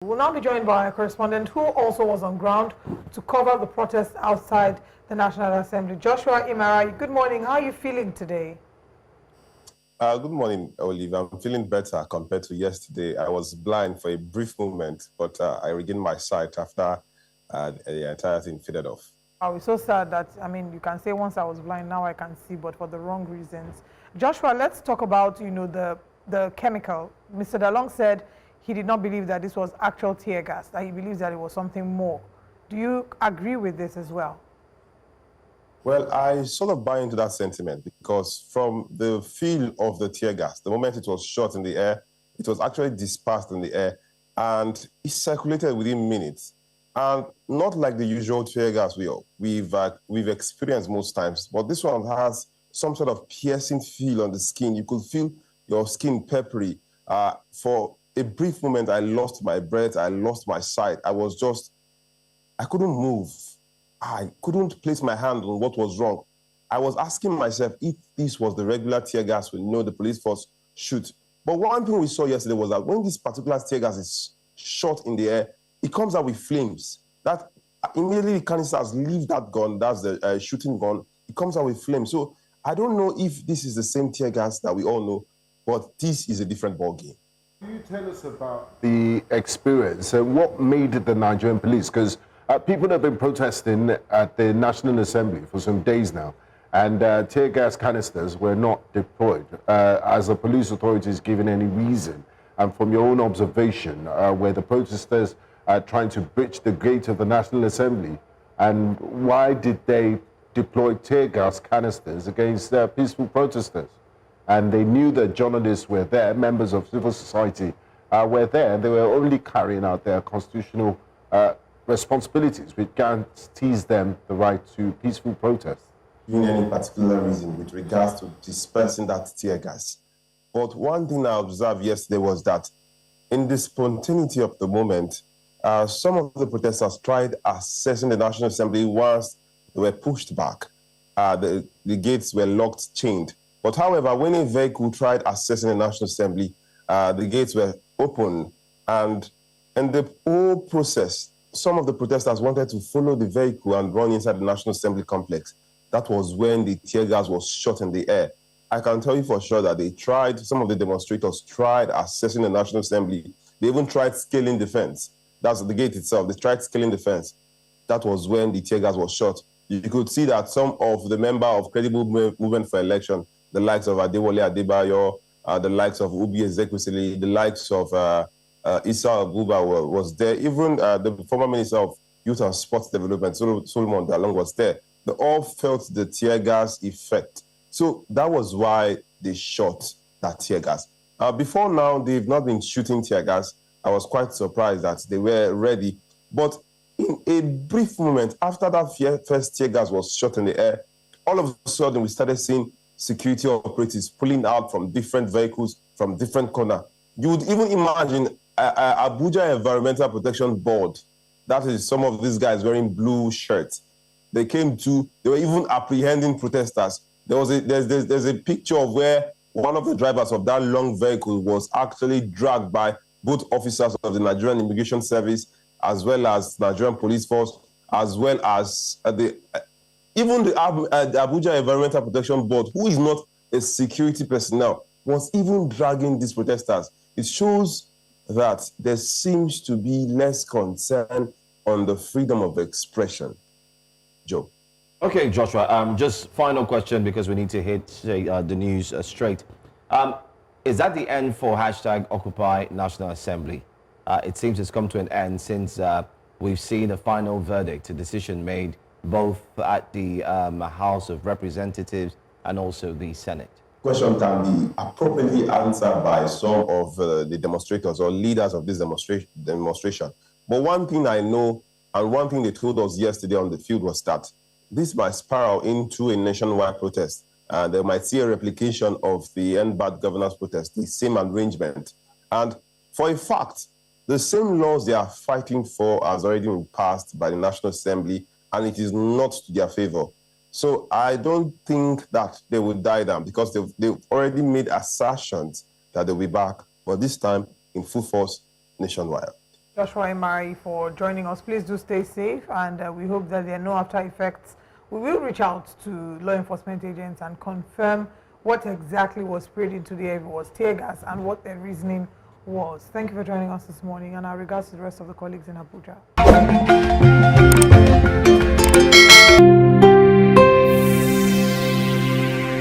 We'll now be joined by a correspondent who also was on ground to cover the protests outside the National Assembly. Joshua Imarayi, good morning. How are you feeling today? Good morning, Olive. I'm feeling better compared to yesterday. I was blind for a brief moment, but I regained my sight after the entire thing faded off. I was so sad that, you can say once I was blind, now I can see, but for the wrong reasons. Joshua, let's talk about, the chemical. Mr. Dalong said he did not believe that this was actual tear gas, that he believes that it was something more. Do you agree with this as well? Well, I sort of buy into that sentiment because from the feel of the tear gas, the moment it was shot in the air, it was actually dispersed in the air and it circulated within minutes. And not like the usual tear gas we've experienced most times, but this one has some sort of piercing feel on the skin. You could feel your skin peppery. For a brief moment, I lost my breath, I lost my sight. I couldn't move. I couldn't place my hand on what was wrong. I was asking myself if this was the regular tear gas we know the police force shoot. But one thing we saw yesterday was that when this particular tear gas is shot in the air, it comes out with flames. That immediately the canisters leave that gun, that's the shooting gun, it comes out with flames. So I don't know if this is the same tear gas that we all know, but this is a different ballgame. Can you tell us about the experience and what made the Nigerian police? Because people have been protesting at the National Assembly for some days now, and tear gas canisters were not deployed. As the police authorities given any reason, and from your own observation, were the protesters trying to breach the gate of the National Assembly? And why did they deploy tear gas canisters against peaceful protesters? And they knew that journalists were there, members of civil society were there, and they were only carrying out their constitutional responsibilities, which guarantees them the right to peaceful protest. Any particular reason with regards to dispersing that tear gas. But one thing I observed yesterday was that in the spontaneity of the moment, some of the protesters tried accessing the National Assembly once they were pushed back. The gates were locked, chained. But however, when a vehicle tried accessing the National Assembly, the gates were open. And in the whole process, some of the protesters wanted to follow the vehicle and run inside the National Assembly complex. That was when the tear gas was shot in the air. I can tell you for sure that some of the demonstrators tried accessing the National Assembly. They even tried scaling the fence. That's the gate itself. They tried scaling the fence. That was when the tear gas was shot. You could see that some of the members of Credible Movement for Election, the likes of Adewale Adebayo, the likes of Ubi Ezekwesili, the likes of Issa Abuja was there. Even the former Minister of Youth and Sports Development, Solomon Dalong, was there. They all felt the tear gas effect. So that was why they shot that tear gas. Before now, they've not been shooting tear gas. I was quite surprised that they were ready. But in a brief moment, after that first tear gas was shot in the air, all of a sudden we started seeing security operatives pulling out from different vehicles, from different corners. You would even imagine Abuja Environmental Protection Board, that is some of these guys wearing blue shirts. They were even apprehending protesters. There's a picture of where one of the drivers of that long vehicle was actually dragged by both officers of the Nigerian Immigration Service, as well as Nigerian Police Force, as well as even the Abuja Environmental Protection Board, who is not a security personnel, was even dragging these protesters. It shows that there seems to be less concern on the freedom of expression. Joe. Okay, Joshua, just final question because we need to hit the news straight. Is that the end for hashtag Occupy National Assembly? It seems it's come to an end since we've seen a final verdict, a decision made both at the House of Representatives and also the Senate. Question can be appropriately answered by some of the demonstrators or leaders of this demonstration. But one thing I know, and one thing they told us yesterday on the field, was that this might spiral into a nationwide protest. They might see a replication of the End Bad Governance protest, the same arrangement. And for a fact, the same laws they are fighting for has already been passed by the National Assembly, and it is not to their favor. So I don't think that they will die down because they've already made assertions that they'll be back, but this time in full force nationwide. Joshua Imarayi, for joining us. Please do stay safe, and we hope that there are no after effects. We will reach out to law enforcement agents and confirm what exactly was sprayed into the air, if it was tear gas, and what their reasoning was. Thank you for joining us this morning, and our regards to the rest of the colleagues in Abuja.